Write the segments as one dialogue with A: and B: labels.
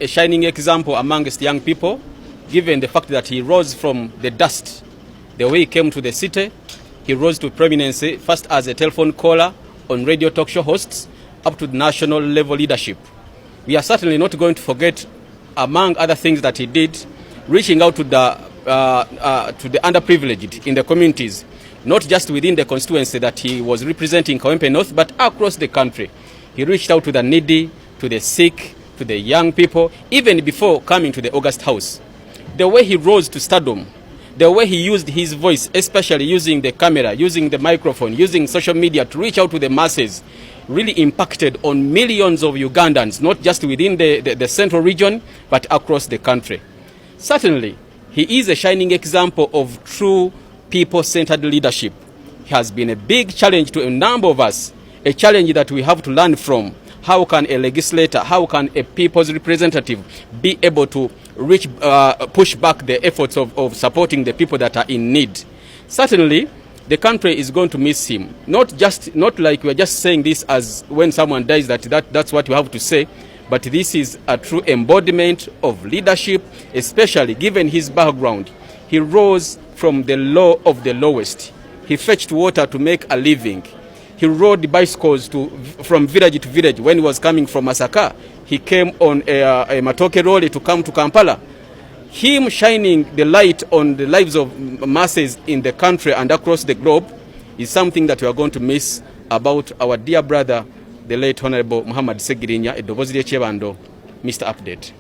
A: a shining example amongst young people, given the fact that he rose from the dust. The way he came to the city, he rose to prominence first as a telephone caller on radio talk show hosts up to the national level leadership. We are certainly not going to forget, among other things that he did, reaching out to the underprivileged in the communities, not just within the constituency that he was representing, Kawempe North, but across the country. He reached out to the needy, to the sick, to the young people, even before coming to the August House. The way he rose to stardom, the way he used his voice, especially using the camera, using the microphone, using social media to reach out to the masses, really impacted on millions of Ugandans, not just within the central region, but across the country. Certainly, he is a shining example of true people-centered leadership. He has been a big challenge to a number of us, a challenge that we have to learn from. How can a legislator, how can a people's representative be able to push back the efforts of supporting the people that are in need? Certainly, the country is going to miss him. Not like we're just saying this as when someone dies that's what you have to say, but this is a true embodiment of leadership, especially given his background. He rose from the low of the lowest. He fetched water to make a living. He rode bicycles from village to village. When he was coming from Masaka, he came on a matoke lorry to come to Kampala. Him shining the light on the lives of masses in the country and across the globe is something that we are going to miss about our dear brother, the late Honorable Muhammad Segirinya, Eddoboozi ly'Ekyebando, Mr. Update.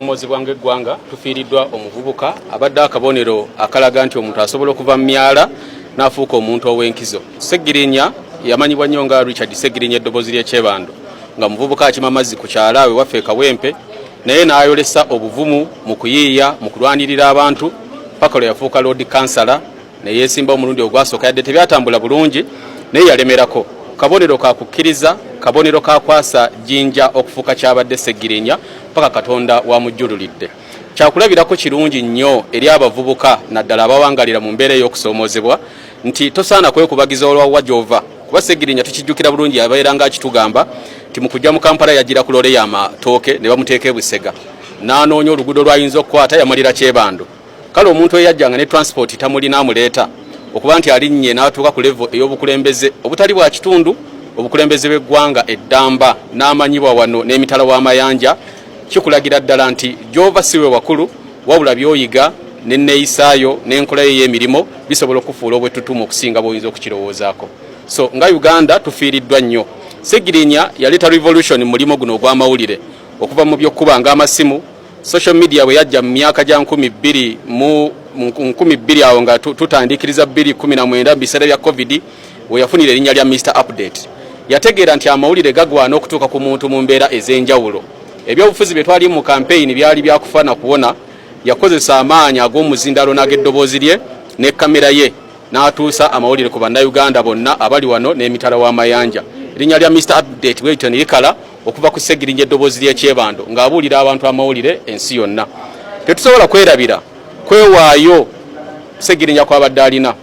A: Omuwozi bwange eggwanga tufiiriddwa omuvubuka abadde akabonero akalaga nti omuntu asobola okuva mu myala n'afuuka omuntu ow'enkizo. Segirinya yamanyibwa nnyo nga Richard Segirinya, Eddoboozi ly'Ekyebando, nga muvubuka akima amazzi ku kyalaawe waffe Kawempe, naye n'ayolesa obuvumu mu kuyiiya mu kulwanirira abantu paka lwe yafuuka Lord Councillor ne yeesimba omulundi ogwasooka yadde tebyatambula bulungi naye yalemerako. Kabonero ka kukkiriza, kabonero ka kwasa jinja okufuuka kyabadde Segirinya paka Katonda wamujjululidde. Kyakulabirako kirungi nnyo eri abavubuka naddala abawangalira mu mbeera ey'okusoomoozebwa nti tosaana kwekubagiza olwawa gy'ova, kuba Segirinya tukijjukira bulungi abeera nga akitugamba nti mu kujja mu Kampala yagira ku loole y'amatooke ne bamuteeka e Busega n'anoonya oluguudo lw'ayinza okukwata yamalira Kyebando. Kale omuntu eyajjanga ne transport tamulina amuleeta okuba nti alinnye n'atuuka ku level ey'obukulembeze obutali bwa kitundu, obukulembeze bw'eggwanga eddamba n'amanyibwa wano n'emitala w'amayanja, kikulagira ddala nti gy'ova siwe wakulu, wabula by'oyiga n'enneeyisaayo n'enkola ye y'emirimu bisobola okufuula obwettutumu okusinga bw'oyinza okukirowoozaako. So nga Uganda tufiiriddwa nnyo. Segirinya yaleeta revolution mu mulimo guno ogw'amawulire okuva mu by'okkuba ng'amasimu, social media bwe yajja mu myaka gya 2020 awo nga tutandikiriza 2019 mu biseera bya COVID, we yafunira erinnya lya Mr. Update. Yategeera nti amawulire gagwana okutuuka ku muntu mu mbeera ez'enjawulo. Ebyobufuzi bye twali mu campaign byali byakufaana kuwona, yakozesa amaanyi ag'omuzindalo n'ag'eddoboozi lye ne kamera ye n'atuusa amawulire ku bannayuganda bonna abali wano n'emitala w'amayanja. Erinnya lya Mr. Update bw'etyo ne likala okuva ku Segirinya, Eddoboozi ly'Ekyebando ng'abuulira abantu amawulire ensi yonna. Tetusobola kwerabira kwewaayo Segirinya kw'abadde alina.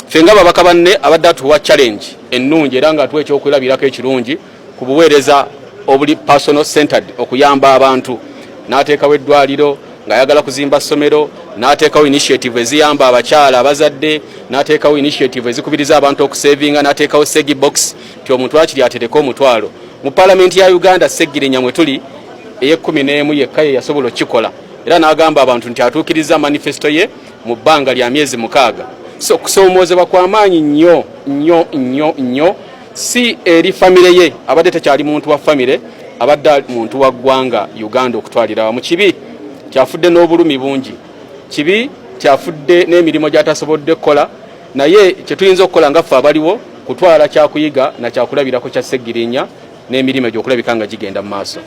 A: Ffe ng'ababaka banne abadde atuwa challenge ennungi era ng'atuwa ekyokwerabirako ekirungi ku buweereza obuli personal centered okuyamba abantu. N'ateekawo eddwaliro ng'ayagala kuzimba ssomero, n'ateekawo initiative eziyamba abakyala abazadde, n'ateekawo initiative ezikubiriza abantu okusevinga, n'ateekawo Segi box ti omuntu akiri atereka omutwalo. Mu Parliament ya Uganda Segirinya mwe tuli eye-11 yekka ye yasobola okikola era n'agamba abantu nti atuukiriza manifesto ye mu bbanga lya myezi 6. So kusoomoozebwa kw'amaanyi nnyo si eri famire ye, abadde tekyali muntu wa famire, abadde muntu wa ggwanga Uganda okutwalira mu kibi. Kyafudde n'obulumi bungi, kibi kyafudde n'emirimu gy'atasobodde kukola, naye kye tuyinza okukola nga ffe abaliwo kutwala kyakuyiga na kyakulabirako kya Segirinya n'emirimu egy'okulabika nga gigenda mu maaso.